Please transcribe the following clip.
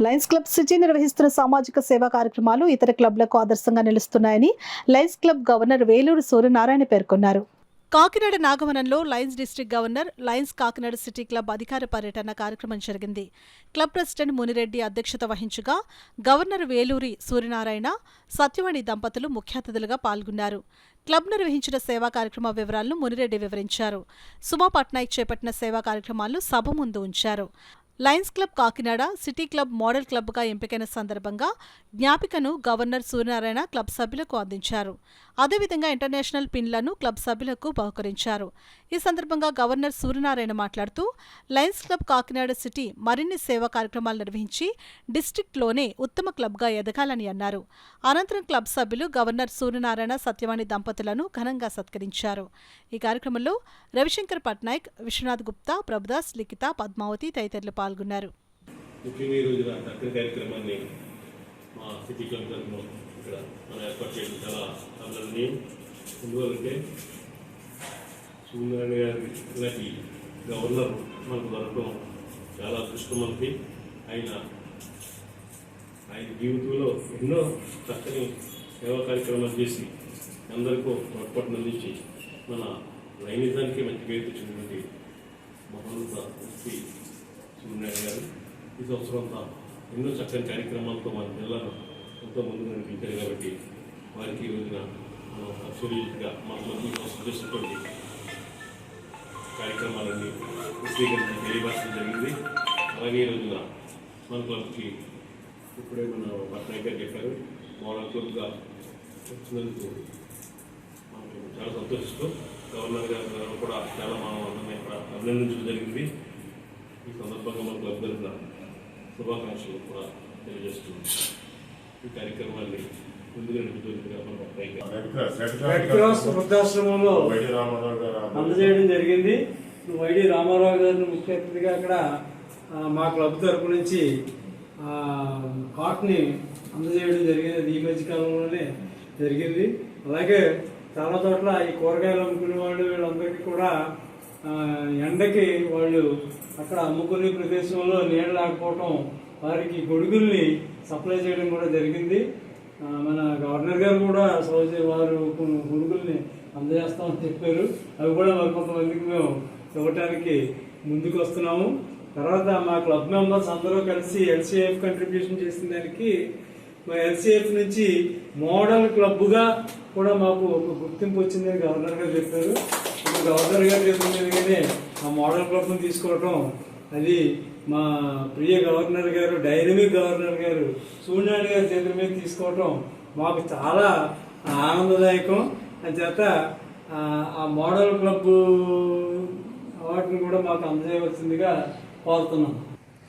Lions club city నిర్వహిస్తున్న సామాజిక సేవా కార్యక్రమాలు ఇతర క్లబ్లకు ఆదర్శంగా నిలుస్తున్నాయని Lions club governor Veluru Suryanarayana పేర్కొన్నారు. కాకినాడ నాగవనంలో Lions district governor Lions Kakinada city club అధికార పర్యటన కార్యక్రమం జరిగింది. క్లబ్ ప్రెసిడెంట్ మునిరెడ్డి అధ్యక్షత వహించగా గవర్నర్ వేలూరి సూర్యనారాయణ, సత్యవాణి దంపతులు ముఖ్య అతిథులుగా పాల్గొన్నారు. క్లబ్ నిర్వహించిన సేవా కార్యక్రమ వివరాలను మునిరెడ్డి వివరించారు. సుమా పట్నాయక్ చేపట్టిన సేవా కార్యక్రమాలను సభ ముందు ఉంచారు. Lions club Kakinada city club model క్లబ్గా ఎంపికైన సందర్భంగా జ్ఞాపికను గవర్నర్ సూర్యనారాయణ క్లబ్ సభ్యులకు అందించారు. అదేవిధంగా ఇంటర్నేషనల్ పిన్లను క్లబ్ సభ్యులకు బహుకరించారు. ఈ సందర్భంగా గవర్నర్ సూర్యనారాయణ మాట్లాడుతూ లయన్స్ క్లబ్ కాకినాడ సిటీ మరిన్ని సేవా కార్యక్రమాలు నిర్వహించి డిస్ట్రిక్ట్లోనే ఉత్తమ క్లబ్గా ఎదగాలని అన్నారు. అనంతరం క్లబ్ సభ్యులు గవర్నర్ సూర్యనారాయణ, సత్యవాణి దంపతులను ఘనంగా సత్కరించారు. ఈ కార్యక్రమంలో రవిశంకర్ పట్నాయక్, విశ్వనాథ్ గుప్తా, ప్రభుదాస్, లిఖిత, పద్మావతి తదితరులు పాల్గొన్నారు. ఇక్కడ మనం ఏర్పాటు చేయడం చాలా అభినందనీయం. ఎందువల్లంటే సూర్యనారాయణ గారి ఇలాంటి గవర్నర్ మనకు దొరకడం చాలా అదృష్టం. మనకి ఆయన జీవితంలో ఎన్నో చక్కని సేవా కార్యక్రమాలు చేసి అందరికీ తోడ్పాటును అందించి మన లైనిజానికి మంచి పేరు తెచ్చినటువంటి మహోన్నత వ్యక్తి సూర్యనారాయణ గారు. ఈ సంవత్సరం అంతా ఎన్నో చక్కని కార్యక్రమాలతో మన జిల్లాను ఎంతో ముందు నడిపించారు. కాబట్టి వారికి ఈ రోజున మనం అబ్సల్యూట్గా మన మంది చేసినటువంటి కార్యక్రమాలన్నీ విశ్లేషించి తెలియపరచడం జరిగింది. అలాగే ఈ రోజున మన క్లబ్కి ఇప్పుడే మన పట్నాయక్ గారు చెప్పారు, మోడల్ క్లబ్గా వచ్చినందుకు మనం చాలా సంతోషిస్తూ గవర్నర్ గారు కూడా చాలా మనం అందరినీ కూడా అభినందించడం జరిగింది. ఈ సందర్భంగా మన క్లబ్ తరఫున శుభాకాంక్షలు కూడా తెలియజేస్తున్నాం. ఈ కార్యక్రమాన్ని ముందుగా రెడ్ క్రాస్ వృద్ధాశ్రమంలో అందజేయడం జరిగింది. వైడి రామారావు గారిని ముఖ్య అతిథిగా అక్కడ మా క్లబ్ తరపు నుంచి కాట్ని అందజేయడం జరిగింది. అది ఈ మధ్య కాలంలోనే జరిగింది. అలాగే చాలా చోట్ల ఈ కూరగాయలు అమ్ముకునే వాళ్ళు వీళ్ళందరికీ కూడా ఎండకి వాళ్ళు అక్కడ అమ్ముకునే ప్రదేశంలో నీడ లేకపోవటం వారికి గొడుగుల్ని సప్లై చేయడం కూడా జరిగింది. మన గవర్నర్ గారు కూడా వారు గొడుగుల్ని అందజేస్తామని చెప్పారు. అవి కూడా మరి కొంతమందికి మేము ఇవ్వటానికి ముందుకు వస్తున్నాము. తర్వాత మా క్లబ్ మెంబర్స్ అందరూ కలిసి ఎల్సీఎఫ్ కంట్రిబ్యూషన్ చేసిన దానికి మా ఎల్సీఎఫ్ నుంచి మోడల్ క్లబ్గా కూడా మాకు ఒక గుర్తింపు వచ్చిందని గవర్నర్ గారు చెప్పారు. ఇప్పుడు గవర్నర్ గారు చెప్పినట్టుగానే ఆ మోడల్ క్లబ్ని తీసుకోవటం అది మా ప్రియ గవర్నర్ గారు, డైనమిక్ గవర్నర్ గారు సూర్యనారాయణ గారి చేతుల మీద తీసుకోవటం మాకు చాలా ఆనందదాయకం. అని చేత ఆ మోడల్ క్లబ్ అవార్డుని కూడా మాకు అందజేయవలసిందిగా కోరుతున్నాం.